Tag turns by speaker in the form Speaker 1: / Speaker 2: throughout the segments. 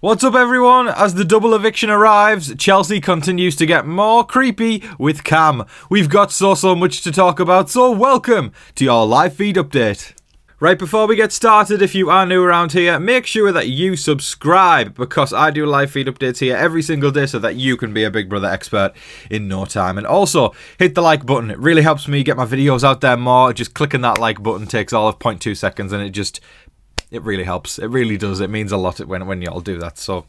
Speaker 1: What's up, everyone? As the double eviction arrives, Chelsie continues to get more creepy with Cam. We've got so much to talk about, so welcome to your live feed update. Right before we get started, if you are new around here, make sure that you subscribe, because I do live feed updates here every single day so that you can be a Big Brother expert in no time. And also, hit the like button. It really helps me get my videos out there more. Just clicking that like button takes all of 0.2 seconds, and it really helps. It really does. It means a lot when y'all do that. So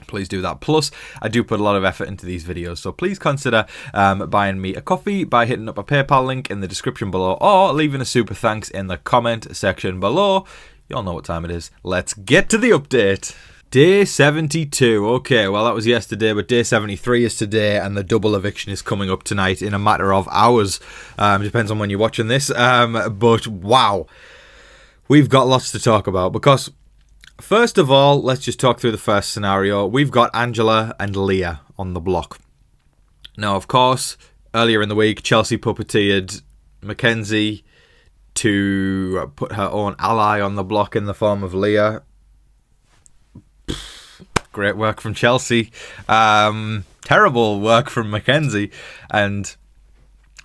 Speaker 1: please do that. Plus, I do put a lot of effort into these videos. So please consider buying me a coffee by hitting up a PayPal link in the description below, or leaving a super thanks in the comment section below. Y'all know what time it is. Let's get to the update. Day 72. Okay, well, that was yesterday, but day 73 is today, and the double eviction is coming up tonight in a matter of hours. Depends on when you're watching this. But wow. We've got lots to talk about, because first of all, let's just talk through the first scenario. We've got Angela and Leah on the block. Now, of course, earlier in the week, Chelsie puppeteered Mackenzie to put her own ally on the block in the form of Leah. Great work from Chelsie. Terrible work from Mackenzie. And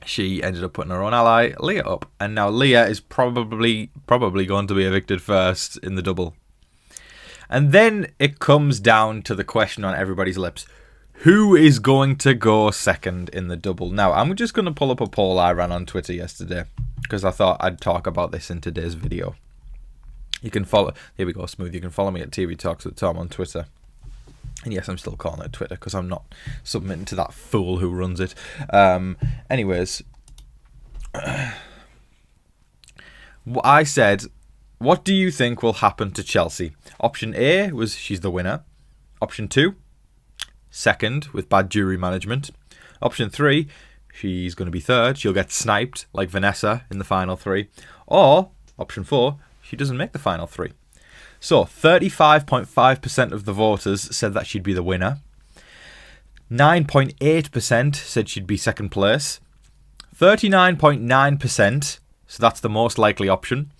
Speaker 1: she ended up putting her own ally, Leah, up. And now Leah is probably going to be evicted first in the double. And then it comes down to the question on everybody's lips. Who is going to go second in the double? Now, I'm just going to pull up a poll I ran on Twitter yesterday, because I thought I'd talk about this in today's video. You can follow... Here we go, Smooth. You can follow me at TV Talks with Tom on Twitter. And yes, I'm still calling it Twitter because I'm not submitting to that fool who runs it. Anyways, I said, what do you think will happen to Chelsie? Option A was she's the winner. Option 2, second with bad jury management. Option 3, she's going to be third. She'll get sniped like Vanessa in the final 3. Or option 4, she doesn't make the final 3. So, 35.5% of the voters said that she'd be the winner. 9.8% said she'd be second place. 39.9%, so that's the most likely option,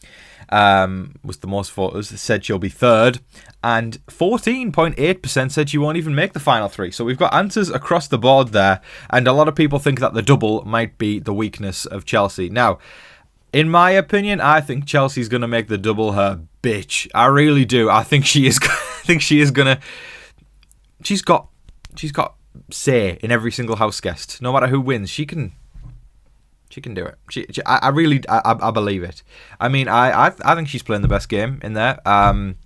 Speaker 1: was the most voters, said she'll be third. And 14.8% said she won't even make the final 3. So we've got answers across the board there. And a lot of people think that the double might be the weakness of Chelsie. Now, in my opinion, I think Chelsea's going to make the double her bitch. I really do. I think she is. I think she is going to. She's got say in every single house guest. No matter who wins, she can do it. I really believe it. I mean, I think she's playing the best game in there. But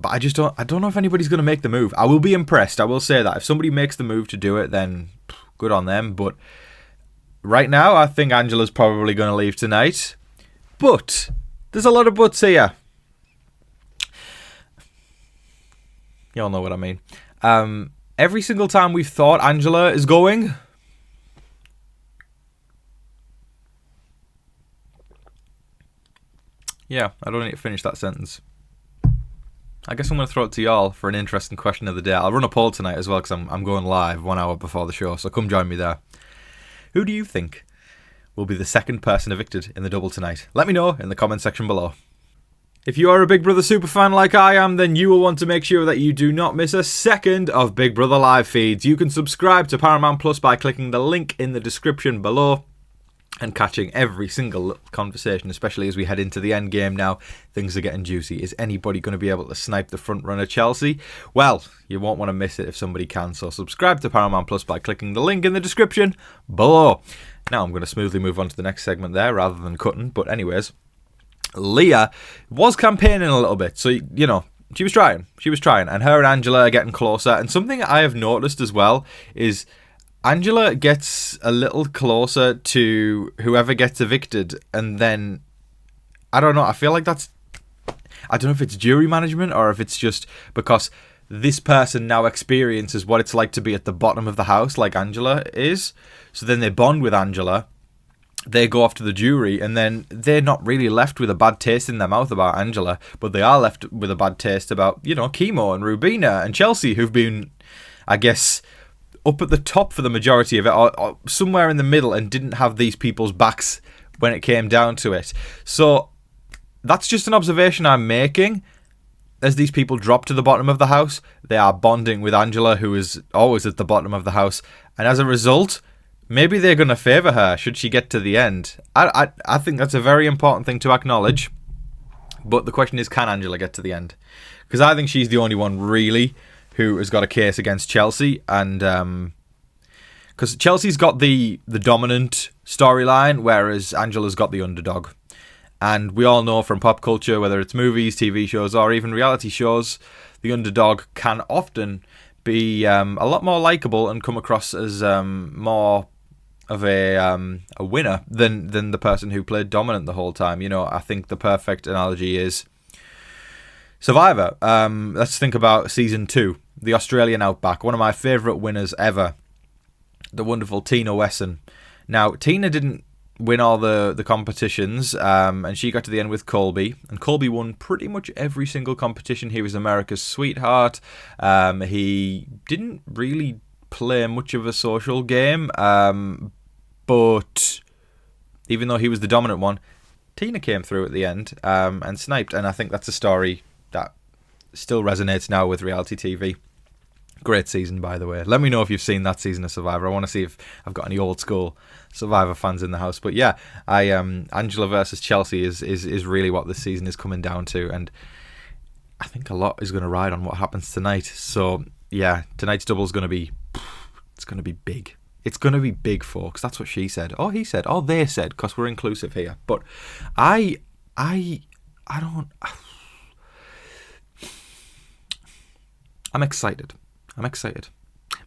Speaker 1: I don't know if anybody's going to make the move. I will be impressed. I will say that if somebody makes the move to do it, then good on them. But right now, I think Angela's probably going to leave tonight. But there's a lot of buts here. Y'all know what I mean. Every single time we've thought Angela is going, yeah, I don't need to finish that sentence. I guess I'm going to throw it to y'all for an interesting question of the day. I'll run a poll tonight as well, because I'm going live 1 hour before the show, so come join me there. Who do you think will be the second person evicted in the double tonight? Let me know in the comment section below. If you are a Big Brother superfan like I am, then you will want to make sure that you do not miss a second of Big Brother live feeds. You can subscribe to Paramount Plus by clicking the link in the description below and catching every single conversation, especially as we head into the end game now. Things are getting juicy. Is anybody going to be able to snipe the front runner Chelsie? Well, you won't want to miss it if somebody can, so subscribe to Paramount Plus by clicking the link in the description below. Now I'm going to smoothly move on to the next segment there rather than cutting, but anyways, Leah was campaigning a little bit, so, you know, she was trying, and her and Angela are getting closer. And something I have noticed as well is Angela gets a little closer to whoever gets evicted, and then, I don't know, I feel like that's, I don't know if it's jury management or if it's just because this person now experiences what it's like to be at the bottom of the house like Angela is, so then they bond with Angela, they go off to the jury, and then they're not really left with a bad taste in their mouth about Angela, but they are left with a bad taste about, you know, Chemo and Rubina and Chelsie, who've been, I guess, up at the top for the majority of it, or somewhere in the middle, and didn't have these people's backs when it came down to it. So that's just an observation I'm making. as these people drop to the bottom of the house, they are bonding with Angela, who is always at the bottom of the house. And as a result, maybe they're going to favour her should she get to the end. I think that's a very important thing to acknowledge. But the question is, can Angela get to the end? Because I think she's the only one, really, who has got a case against Chelsie. And because Chelsea's got the dominant storyline, whereas Angela's got the underdog. And we all know from pop culture, whether it's movies, TV shows, or even reality shows, the underdog can often be a lot more likeable and come across as more of a winner than the person who played dominant the whole time. You know, I think the perfect analogy is Survivor. Let's think about season 2, the Australian Outback. One of my favourite winners ever, the wonderful Tina Wesson. Now, Tina didn't win all the competitions, and she got to the end with Colby, and Colby won pretty much every single competition. He was America's sweetheart. He didn't really play much of a social game, but even though he was the dominant one, Tina came through at the end and sniped, and I think that's a story that still resonates now with reality TV. Great season, by the way. Let me know if you've seen that season of Survivor. I want to see if I've got any old school Survivor fans in the house. But yeah, Angela versus Chelsie is really what this season is coming down to, and I think a lot is going to ride on what happens tonight. So yeah, tonight's double is going to be, it's going to be big. It's going to be big, folks. That's what she said. Or he said. Or they said, because we're inclusive here. But I don't. I'm excited.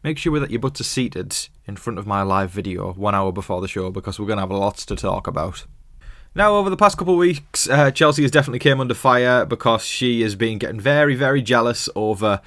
Speaker 1: Make sure that your butts are seated in front of my live video 1 hour before the show, because we're going to have lots to talk about. Now, over the past couple of weeks, Chelsie has definitely came under fire because she has been getting very, very jealous over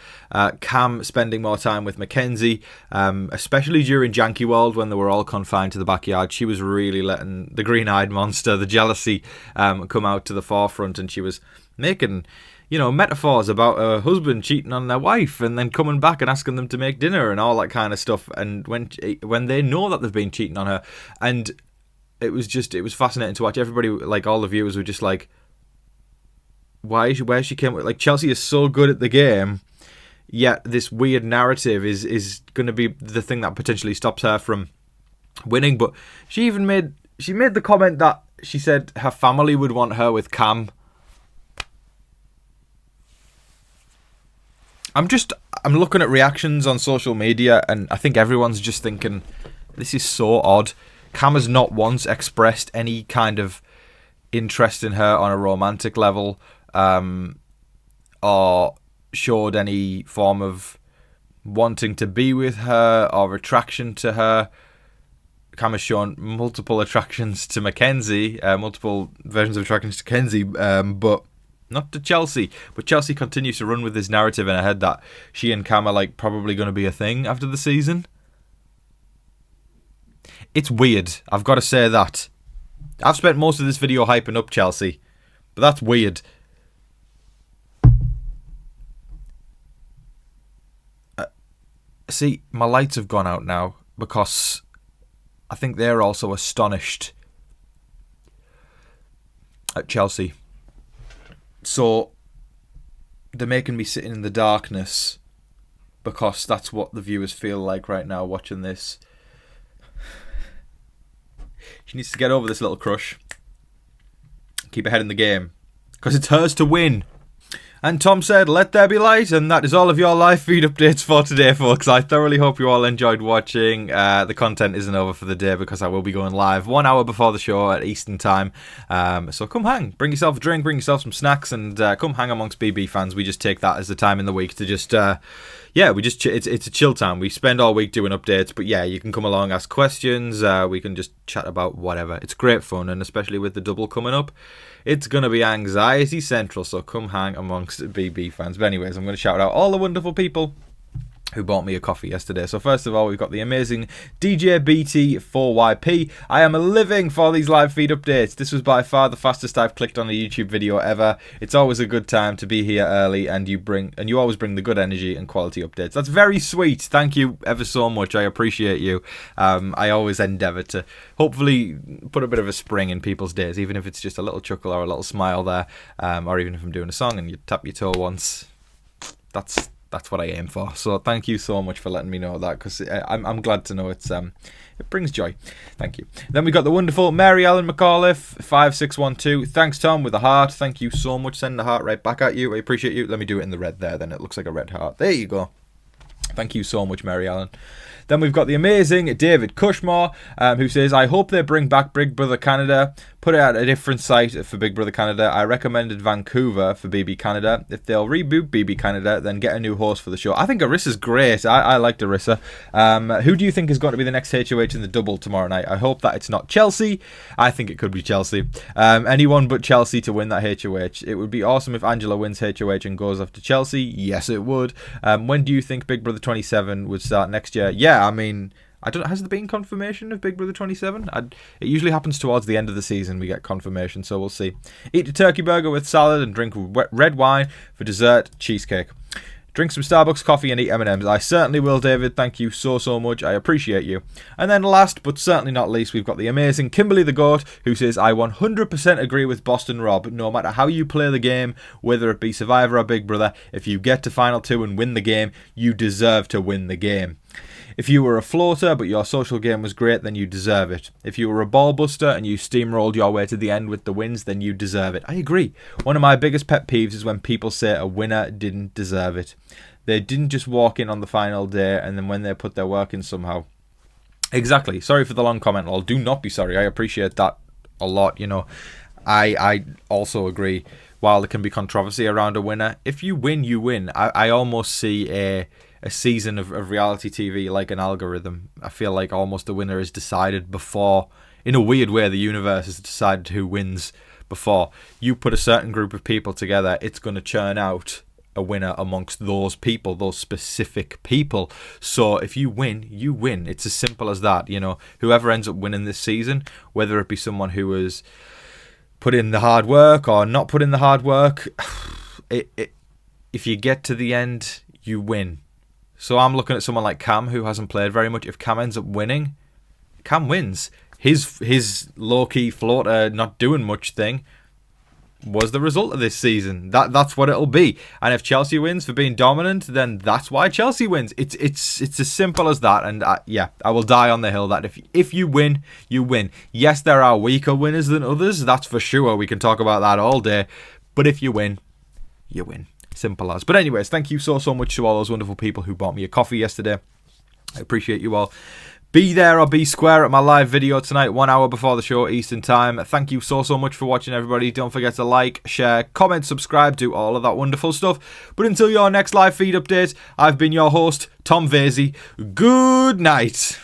Speaker 1: Cam spending more time with Mackenzie, especially during Janky World when they were all confined to the backyard. She was really letting the green-eyed monster, the jealousy, come out to the forefront, and she was making, you know, metaphors about her husband cheating on their wife and then coming back and asking them to make dinner and all that kind of stuff. And when they know that they've been cheating on her, and it was fascinating to watch. Everybody, like all the viewers, were just like, where she came with, like, Chelsie is so good at the game, yet this weird narrative is going to be the thing that potentially stops her from winning. But she made the comment that she said her family would want her with Cam. I'm looking at reactions on social media, and I think everyone's just thinking, this is so odd. Cam has not once expressed any kind of interest in her on a romantic level, or showed any form of wanting to be with her or attraction to her. Cam has shown multiple attractions to Mackenzie, multiple versions of attractions to Kenzie, but not to Chelsie. But Chelsie continues to run with this narrative in her head that she and Cam are like probably going to be a thing after the season. It's weird, I've got to say that. I've spent most of this video hyping up Chelsie, but that's weird. See, my lights have gone out now because I think they're also astonished at Chelsie. So they're making me sitting in the darkness because that's what the viewers feel like right now watching this. She needs to get over this little crush. Keep her head in the game, because it's hers to win. And Tom said, let there be light, and that is all of your live feed updates for today, folks. I thoroughly hope you all enjoyed watching. The content isn't over for the day because I will be going live 1 hour before the show at Eastern time. So come hang. Bring yourself a drink, bring yourself some snacks, and come hang amongst BB fans. We just take that as the time in the week to just... it's a chill time. We spend all week doing updates, but yeah, you can come along, ask questions. We can just chat about whatever. It's great fun, and especially with the double coming up, it's going to be anxiety central, so come hang amongst BB fans. But anyways, I'm going to shout out all the wonderful people who bought me a coffee yesterday. So first of all, we've got the amazing DJ BT4YP. I am living for these live feed updates. This was by far the fastest I've clicked on a YouTube video ever. It's always a good time to be here early, and you always bring the good energy and quality updates. That's very sweet. Thank you ever so much. I appreciate you. I always endeavour to hopefully put a bit of a spring in people's days, even if it's just a little chuckle or a little smile there, or even if I'm doing a song and you tap your toe once. That's what I aim for. So thank you so much for letting me know that, because I'm glad to know it brings joy. Thank you. Then we got the wonderful Mary Ellen McAuliffe 5612. Thanks, Tom, with a heart. Thank you so much. Sending the heart right back at you. I appreciate you. Let me do it in the red there. Then it looks like a red heart. There you go. Thank you so much, Mary Ellen. Then we've got the amazing David Cushmore, who says, I hope they bring back Big Brother Canada, put it at a different site for Big Brother Canada. I recommended Vancouver for BB Canada. If they'll reboot BB Canada, then get a new host for the show. I think Arissa's great. I liked Arissa. Who do you think is going to be the next HOH in the double tomorrow night? I hope that it's not Chelsie. I think it could be Chelsie. Anyone but Chelsie to win that HOH. It would be awesome if Angela wins HOH and goes off to Chelsie. Yes, it would. When do you think Big Brother 27 would start next year? Yeah, I mean, I don't. Has there been confirmation of Big Brother 27? It usually happens towards the end of the season. We get confirmation, so we'll see. Eat a turkey burger with salad and drink red wine for dessert. Cheesecake. Drink some Starbucks coffee and eat M&Ms. I certainly will, David. Thank you so much. I appreciate you. And then last, but certainly not least, we've got the amazing Kimberly the Goat, who says, I 100% agree with Boston Rob. No matter how you play the game, whether it be Survivor or Big Brother, if you get to Final 2 and win the game, you deserve to win the game. If you were a floater but your social game was great, then you deserve it. If you were a ball buster and you steamrolled your way to the end with the wins, then you deserve it. I agree. One of my biggest pet peeves is when people say a winner didn't deserve it. They didn't just walk in on the final day and then when they put their work in somehow. Exactly. Sorry for the long comment. I'll do not be sorry. I appreciate that a lot. You know, I also agree. While there can be controversy around a winner, if you win, you win. I almost see a season of reality TV like an algorithm. I feel like almost the winner is decided before, in a weird way, the universe has decided who wins before. You put a certain group of people together, it's going to churn out a winner amongst those people, those specific people. So if you win, you win. It's as simple as that. You know, whoever ends up winning this season, whether it be someone who has put in the hard work or not put in the hard work, if you get to the end, you win. So I'm looking at someone like Cam, who hasn't played very much. If Cam ends up winning, Cam wins. His low-key floater not doing much thing was the result of this season. That's what it'll be. And if Chelsie wins for being dominant, then that's why Chelsie wins. It's as simple as that. And I will die on the hill that if you win, you win. Yes, there are weaker winners than others. That's for sure. We can talk about that all day. But if you win, you win. Simple as. But anyways, thank you so much to all those wonderful people who bought me a coffee yesterday. I appreciate you all. Be there or be square at my live video tonight, 1 hour before the show, Eastern Time. Thank you so much for watching, everybody. Don't forget to like, share, comment, subscribe, do all of that wonderful stuff. But until your next live feed update, I've been your host, Tom Vasey. Good night.